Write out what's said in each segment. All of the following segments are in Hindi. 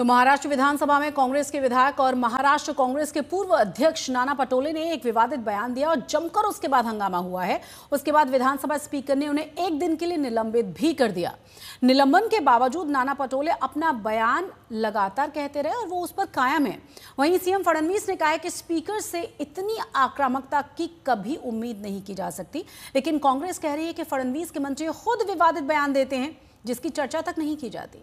तो महाराष्ट्र विधानसभा में कांग्रेस के विधायक और महाराष्ट्र कांग्रेस के पूर्व अध्यक्ष नाना पटोले ने एक विवादित बयान दिया और जमकर उसके बाद हंगामा हुआ है। उसके बाद विधानसभा स्पीकर ने उन्हें एक दिन के लिए निलंबित भी कर दिया। निलंबन के बावजूद नाना पटोले अपना बयान लगातार कहते रहे और वो उस पर कायम है। वहीं सीएम फडणवीस ने कहा है कि स्पीकर से इतनी आक्रामकता की कभी उम्मीद नहीं की जा सकती, लेकिन कांग्रेस कह रही है कि फडणवीस के मंत्री खुद विवादित बयान देते हैं जिसकी चर्चा तक नहीं की जाती।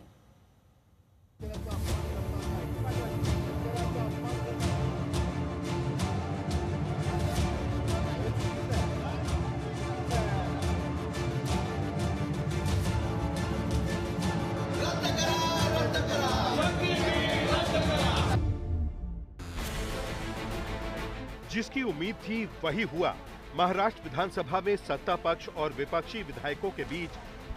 जिसकी उम्मीद थी वही हुआ। महाराष्ट्र विधानसभा में सत्ता पक्ष और विपक्षी विधायकों के बीच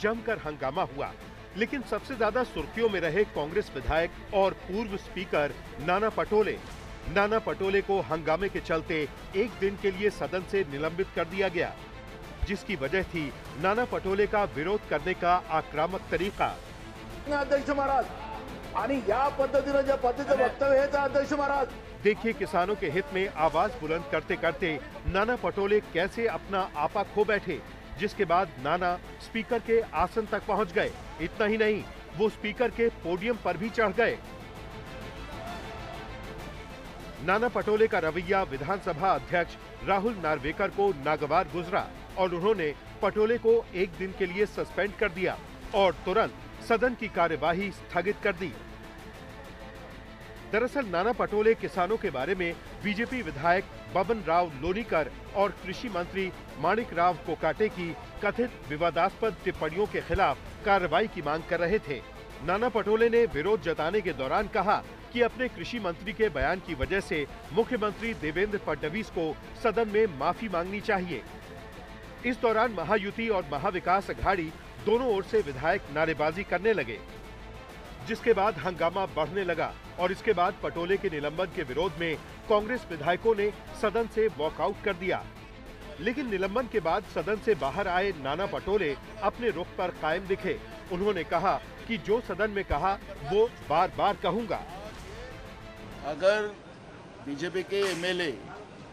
जमकर हंगामा हुआ, लेकिन सबसे ज्यादा सुर्खियों में रहे कांग्रेस विधायक और पूर्व स्पीकर नाना पटोले। नाना पटोले को हंगामे के चलते एक दिन के लिए सदन से निलंबित कर दिया गया, जिसकी वजह थी नाना पटोले का विरोध करने का आक्रामक तरीका। अध्यक्ष महाराज आणि या पद्धतीने ज्या पद्धतीचं वक्तव्य है अध्यक्ष महाराज, देखिए किसानों के हित में आवाज बुलंद करते करते नाना पटोले कैसे अपना आपा खो बैठे, जिसके बाद नाना स्पीकर के आसन तक पहुंच गए। इतना ही नहीं, वो स्पीकर के पोडियम पर भी चढ़ गए। नाना पटोले का रवैया विधानसभा अध्यक्ष राहुल नार्वेकर को नागवार गुजरा और उन्होंने पटोले को एक दिन के लिए सस्पेंड कर दिया और तुरंत सदन की कार्यवाही स्थगित कर दी। दरअसल नाना पटोले किसानों के बारे में बीजेपी विधायक बबन राव लोनीकर और कृषि मंत्री माणिक राव कोकाटे की कथित विवादास्पद टिप्पणियों के खिलाफ कार्रवाई की मांग कर रहे थे। नाना पटोले ने विरोध जताने के दौरान कहा कि अपने कृषि मंत्री के बयान की वजह से मुख्यमंत्री देवेंद्र फडणवीस को सदन में माफी मांगनी चाहिए। इस दौरान महायुति और महाविकास अघाड़ी दोनों ओर से विधायक नारेबाजी करने लगे, जिसके बाद हंगामा बढ़ने लगा और इसके बाद पटोले के निलंबन के विरोध में कांग्रेस विधायकों ने सदन से वॉकआउट कर दिया। लेकिन निलंबन के बाद सदन से बाहर आए नाना पटोले अपने रुख पर कायम दिखे। उन्होंने कहा कि जो सदन में कहा वो बार बार कहूंगा। अगर बीजेपी के एमएलए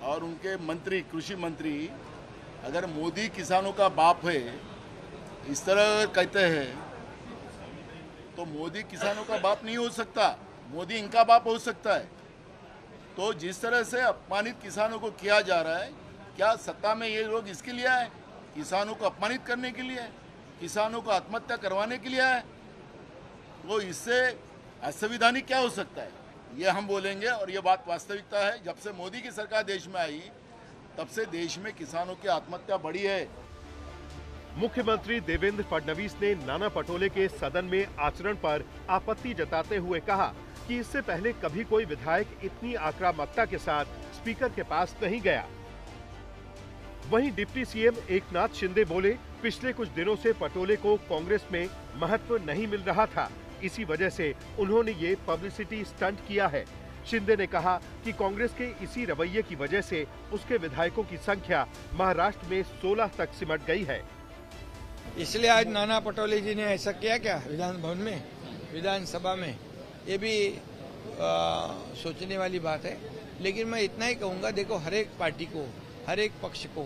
और उनके मंत्री, कृषि मंत्री अगर मोदी किसानों का बाप है इस तरह कहते हैं तो मोदी किसानों का बाप नहीं हो सकता, मोदी इनका बाप हो सकता है। तो जिस तरह से अपमानित किसानों को किया जा रहा है, क्या सत्ता में ये लोग इसके लिए आए? किसानों को अपमानित करने के लिए, किसानों को आत्महत्या करवाने के लिए आए? तो इससे असंवैधानिक क्या हो सकता है, ये हम बोलेंगे। और ये बात वास्तविकता है, जब से मोदी की सरकार देश में आई तब से देश में किसानों की आत्महत्या बढ़ी है। मुख्यमंत्री देवेंद्र फडणवीस ने नाना पटोले के सदन में आचरण पर आपत्ति जताते हुए कहा कि इससे पहले कभी कोई विधायक इतनी आक्रामकता के साथ स्पीकर के पास नहीं गया। वहीं डिप्टी सीएम एकनाथ शिंदे बोले, पिछले कुछ दिनों से पटोले को कांग्रेस में महत्व नहीं मिल रहा था, इसी वजह से उन्होंने ये पब्लिसिटी स्टंट किया है। शिंदे ने कहा कि कांग्रेस के इसी रवैये की वजह से उसके विधायकों की संख्या महाराष्ट्र में 16 तक सिमट गई है। इसलिए आज नाना पटोले जी ने ऐसा किया क्या विधान भवन में, विधानसभा में, ये भी सोचने वाली बात है। लेकिन मैं इतना ही कहूंगा, देखो हर एक पार्टी को, हर एक पक्ष को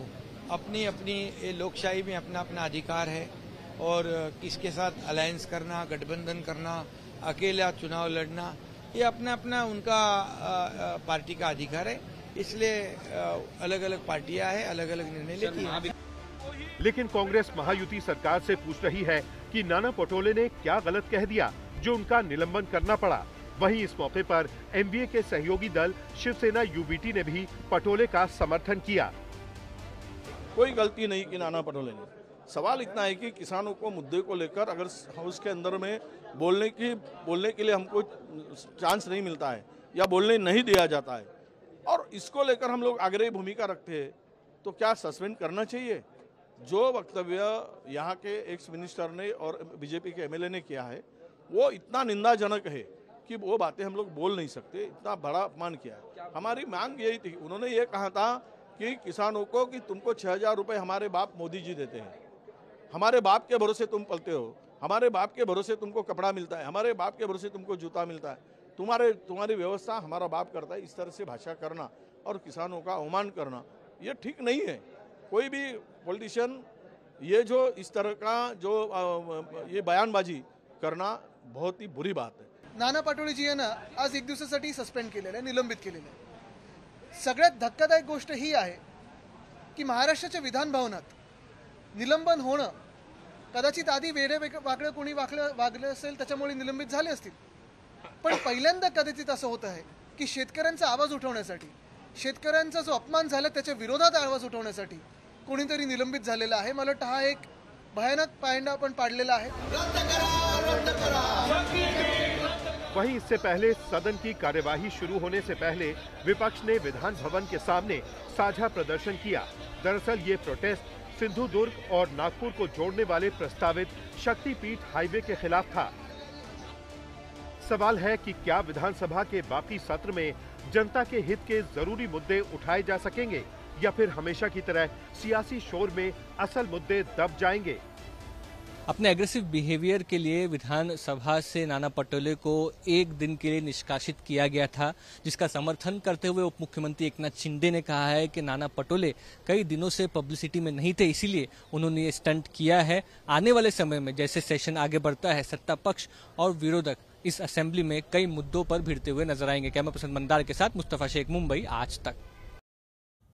अपनी अपनी लोकशाही में अपना अपना अधिकार है और किसके साथ अलायंस करना, गठबंधन करना, अकेला चुनाव लड़ना, ये अपना अपना उनका पार्टी का अधिकार है। इसलिए अलग अलग पार्टियां हैं, अलग अलग निर्णय लेती हैं। लेकिन कांग्रेस महायुति सरकार से पूछ रही है कि नाना पटोले ने क्या गलत कह दिया जो उनका निलंबन करना पड़ा। वहीं इस मौके पर एमवीए के सहयोगी दल शिवसेना यूबीटी ने भी पटोले का समर्थन किया। कोई गलती नहीं की नाना पटोले ने। सवाल इतना है कि किसानों को मुद्दे को लेकर अगर हाउस के अंदर में बोलने के लिए हमको चांस नहीं मिलता है या बोलने नहीं दिया जाता है और इसको लेकर हम लोग आग्रही भूमिका रखते हैं, तो क्या सस्पेंड करना चाहिए? जो वक्तव्य यहाँ के एक्स मिनिस्टर ने और बीजेपी के एमएलए ने किया है वो इतना निंदाजनक है कि वो बातें हम लोग बोल नहीं सकते। इतना बड़ा अपमान किया है। हमारी मांग यही थी, उन्होंने ये कहा था कि किसानों को कि तुमको 6000 रुपये हमारे बाप मोदी जी देते हैं, हमारे बाप के भरोसे तुम पलते हो, हमारे बाप के भरोसे तुमको कपड़ा मिलता है, हमारे बाप के भरोसे तुमको जूता मिलता है, तुम्हारी व्यवस्था हमारा बाप करता है। इस तरह से भाषा करना और किसानों का अवमान करना ये ठीक नहीं है। कोई भी पॉलिटिशियन ये जो इस तरह का जो ये बयानबाजी करना बहुत ही बुरी बात है। नाना पाटोळेजी यांना आज एक दिवसासाठी सस्पेंड केलेलं आहे, निलंबित केलेलं आहे। सगळ्यात धक्कादायक गोष्ट ही आहे की महाराष्ट्राच्या विधान भवनात निलंबन होणं कदाचित आधी वेडे वाकडं कोणी वागलं असेल त्याच्यामुळे निलंबित झाले असतील, पण पहिल्यांदा कदाचित असं होत आहे की शेतकऱ्यांचा आवाज उठवण्यासाठी, शेतकऱ्यांचा जो अपमान झाला त्याच्या विरोधात आवाज उठवण्यासाठी कोणीतरी निलंबित झालेला आहे। मला वाटतं हा एक भयानक पायंडा आपण पाडलेला आहे। वहीं इससे पहले सदन की कार्यवाही शुरू होने से पहले विपक्ष ने विधान भवन के सामने साझा प्रदर्शन किया। दरअसल ये प्रोटेस्ट सिंधुदुर्ग और नागपुर को जोड़ने वाले प्रस्तावित शक्तिपीठ हाईवे के खिलाफ था। सवाल है कि क्या विधानसभा के बाकी सत्र में जनता के हित के जरूरी मुद्दे उठाए जा सकेंगे या फिर हमेशा की तरह सियासी शोर में असल मुद्दे दब जाएंगे। अपने एग्रेसिव बिहेवियर के लिए विधानसभा से नाना पटोले को एक दिन के लिए निष्कासित किया गया था, जिसका समर्थन करते हुए उप मुख्यमंत्री एकनाथ शिंदे ने कहा है कि नाना पटोले कई दिनों से पब्लिसिटी में नहीं थे, इसीलिए उन्होंने ये स्टंट किया है। आने वाले समय में जैसे सेशन आगे बढ़ता है, सत्ता पक्ष और विरोधक इस असेंबली में कई मुद्दों पर भिड़ते हुए नजर आएंगे। कैमरा पर्सन मंदार के साथ मुस्तफा शेख, मुंबई, आज तक।